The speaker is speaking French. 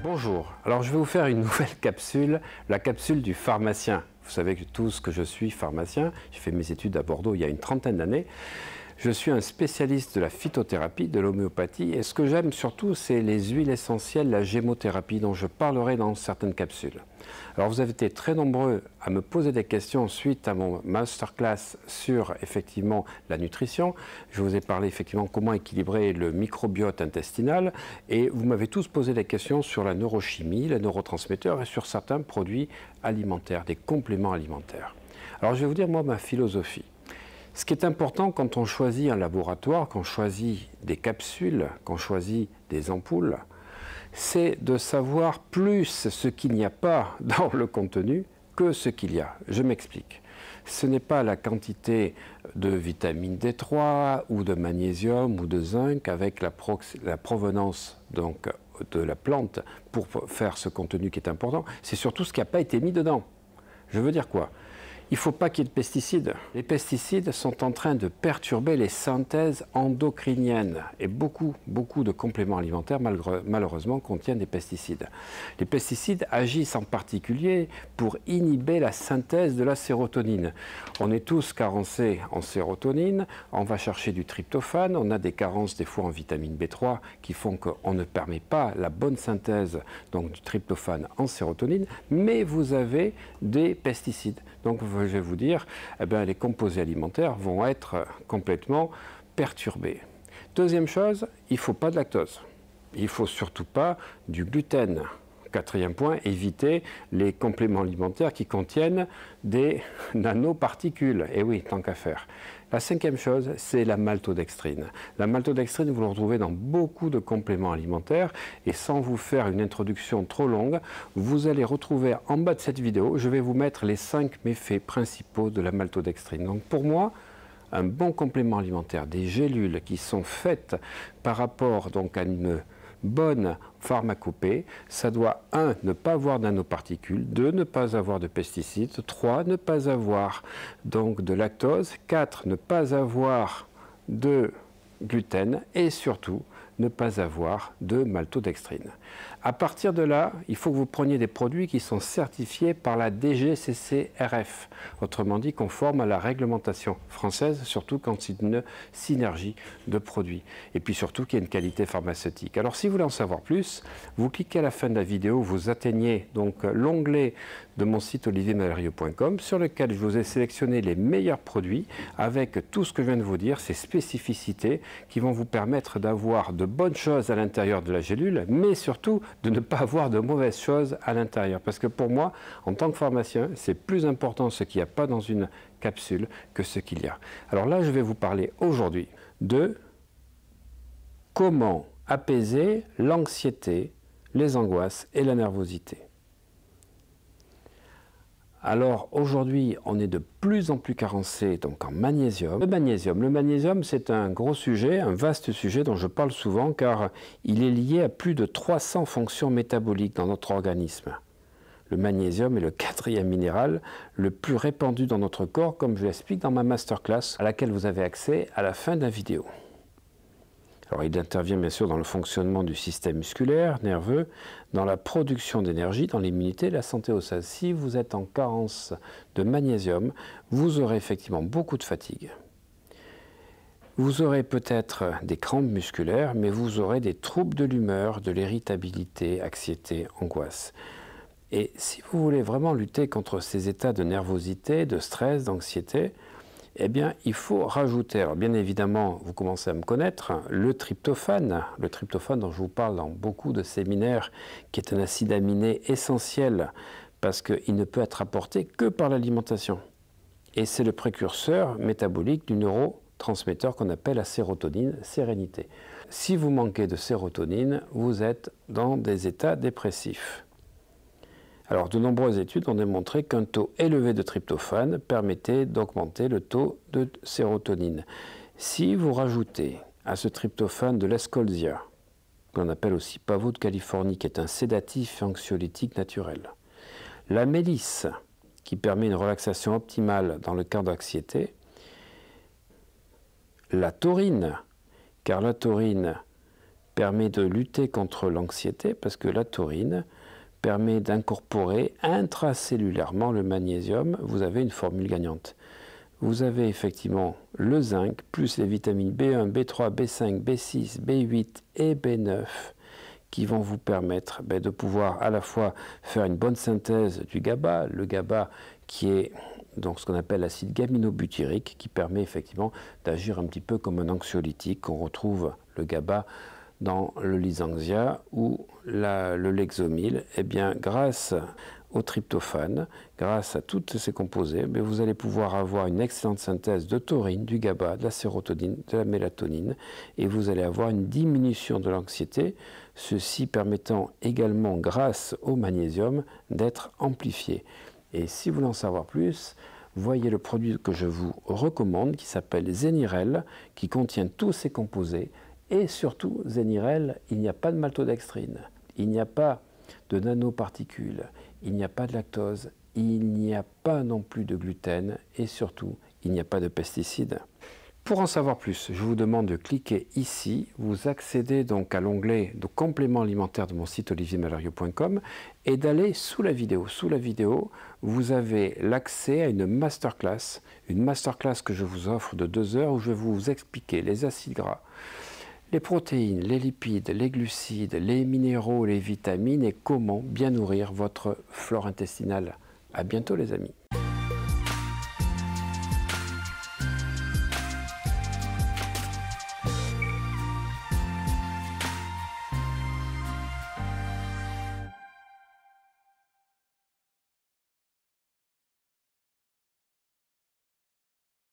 Bonjour, alors je vais vous faire une nouvelle capsule, la capsule du pharmacien. Vous savez tous que je suis pharmacien, j'ai fait mes études à Bordeaux il y a une trentaine d'années. Je suis un spécialiste de la phytothérapie, de l'homéopathie, et ce que j'aime surtout, c'est les huiles essentielles, la gémothérapie, dont je parlerai dans certaines capsules. Alors vous avez été très nombreux à me poser des questions suite à mon masterclass sur effectivement la nutrition. Je vous ai parlé effectivement comment équilibrer le microbiote intestinal, et vous m'avez tous posé des questions sur la neurochimie, les neurotransmetteurs et sur certains produits alimentaires, des compléments alimentaires. Alors je vais vous dire moi ma philosophie. Ce qui est important quand on choisit un laboratoire, quand on choisit des capsules, quand on choisit des ampoules, c'est de savoir plus ce qu'il n'y a pas dans le contenu que ce qu'il y a. Je m'explique. Ce n'est pas la quantité de vitamine D3 ou de magnésium ou de zinc avec la provenance donc, de la plante pour faire ce contenu qui est important. C'est surtout ce qui n'a pas été mis dedans. Je veux dire quoi ? Il ne faut pas qu'il y ait de pesticides. Les pesticides sont en train de perturber les synthèses endocriniennes et beaucoup de compléments alimentaires malheureusement contiennent des pesticides. Les pesticides agissent en particulier pour inhiber la synthèse de la sérotonine. On est tous carencés en sérotonine, on va chercher du tryptophane, on a des carences des fois en vitamine B3 qui font qu'on ne permet pas la bonne synthèse donc, du tryptophane en sérotonine, mais vous avez des pesticides. Donc je vais vous dire, eh bien, les composés alimentaires vont être complètement perturbés. Deuxième chose, il ne faut pas de lactose. Il ne faut surtout pas du gluten. Quatrième point, éviter les compléments alimentaires qui contiennent des nanoparticules. Et oui, tant qu'à faire. La cinquième chose, c'est la maltodextrine. La maltodextrine, vous la retrouvez dans beaucoup de compléments alimentaires. Et sans vous faire une introduction trop longue, vous allez retrouver en bas de cette vidéo, je vais vous mettre les 5 méfaits principaux de la maltodextrine. Donc pour moi, un bon complément alimentaire, des gélules qui sont faites par rapport donc, à une bonne pharmacopée, ça doit 1. Ne pas avoir de nanoparticules, 2. Ne pas avoir de pesticides, 3. Ne pas avoir donc de lactose, 4. Ne pas avoir de gluten et surtout ne pas avoir de maltodextrine. À partir de là, il faut que vous preniez des produits qui sont certifiés par la DGCCRF, autrement dit conformes à la réglementation française, surtout quand c'est une synergie de produits. Et puis surtout qu'il y a une qualité pharmaceutique. Alors si vous voulez en savoir plus, vous cliquez à la fin de la vidéo, vous atteignez donc l'onglet de mon site oliviermalerio.com sur lequel je vous ai sélectionné les meilleurs produits avec tout ce que je viens de vous dire, ces spécificités qui vont vous permettre d'avoir de bonnes choses à l'intérieur de la gélule, mais surtout de ne pas avoir de mauvaises choses à l'intérieur. Parce que pour moi, en tant que pharmacien, c'est plus important ce qu'il n'y a pas dans une capsule que ce qu'il y a. Alors là, je vais vous parler aujourd'hui de comment apaiser l'anxiété, les angoisses et la nervosité. Alors aujourd'hui, on est de plus en plus carencé donc en magnésium. Le magnésium, c'est un gros sujet, un vaste sujet dont je parle souvent car il est lié à plus de 300 fonctions métaboliques dans notre organisme. Le magnésium est le 4e minéral le plus répandu dans notre corps, comme je l'explique dans ma masterclass à laquelle vous avez accès à la fin de la vidéo. Alors, il intervient bien sûr dans le fonctionnement du système musculaire, nerveux, dans la production d'énergie, dans l'immunité, la santé osseuse. Si vous êtes en carence de magnésium, vous aurez effectivement beaucoup de fatigue. Vous aurez peut-être des crampes musculaires, mais vous aurez des troubles de l'humeur, de l'irritabilité, anxiété, angoisse. Et si vous voulez vraiment lutter contre ces états de nervosité, de stress, d'anxiété, eh bien, il faut rajouter, alors bien évidemment, vous commencez à me connaître, le tryptophane dont je vous parle dans beaucoup de séminaires, qui est un acide aminé essentiel parce qu'il ne peut être apporté que par l'alimentation. Et c'est le précurseur métabolique du neurotransmetteur qu'on appelle la sérotonine, sérénité. Si vous manquez de sérotonine, vous êtes dans des états dépressifs. Alors, de nombreuses études ont démontré qu'un taux élevé de tryptophane permettait d'augmenter le taux de sérotonine. Si vous rajoutez à ce tryptophane de l'escolzia, qu'on appelle aussi pavot de Californie, qui est un sédatif et anxiolytique naturel, la mélisse, qui permet une relaxation optimale dans le cas d'anxiété, la taurine, car la taurine permet de lutter contre l'anxiété parce que la taurine permet d'incorporer intracellulairement le magnésium. Vous avez une formule gagnante. Vous avez effectivement le zinc plus les vitamines B1, B3, B5, B6, B8 et B9 qui vont vous permettre de pouvoir à la fois faire une bonne synthèse du GABA, le GABA qui est donc ce qu'on appelle l'acide gaminobutyrique, qui permet effectivement d'agir un petit peu comme un anxiolytique. On retrouve le GABA dans le lysanxia ou le Lexomil. Eh bien, grâce au tryptophane, grâce à tous ces composés, vous allez pouvoir avoir une excellente synthèse de taurine, du GABA, de la sérotonine, de la mélatonine, et vous allez avoir une diminution de l'anxiété, ceci permettant également, grâce au magnésium, d'être amplifié. Et si vous voulez en savoir plus, voyez le produit que je vous recommande qui s'appelle Zénirel, qui contient tous ces composés. Et surtout, Zénirel, il n'y a pas de maltodextrine, il n'y a pas de nanoparticules, il n'y a pas de lactose, il n'y a pas non plus de gluten et surtout, il n'y a pas de pesticides. Pour en savoir plus, je vous demande de cliquer ici. Vous accédez donc à l'onglet de compléments alimentaires de mon site oliviermalario.com et d'aller sous la vidéo. Sous la vidéo, vous avez l'accès à une masterclass que je vous offre de 2 heures où je vais vous expliquer les acides gras, les protéines, les lipides, les glucides, les minéraux, les vitamines et comment bien nourrir votre flore intestinale. À bientôt les amis.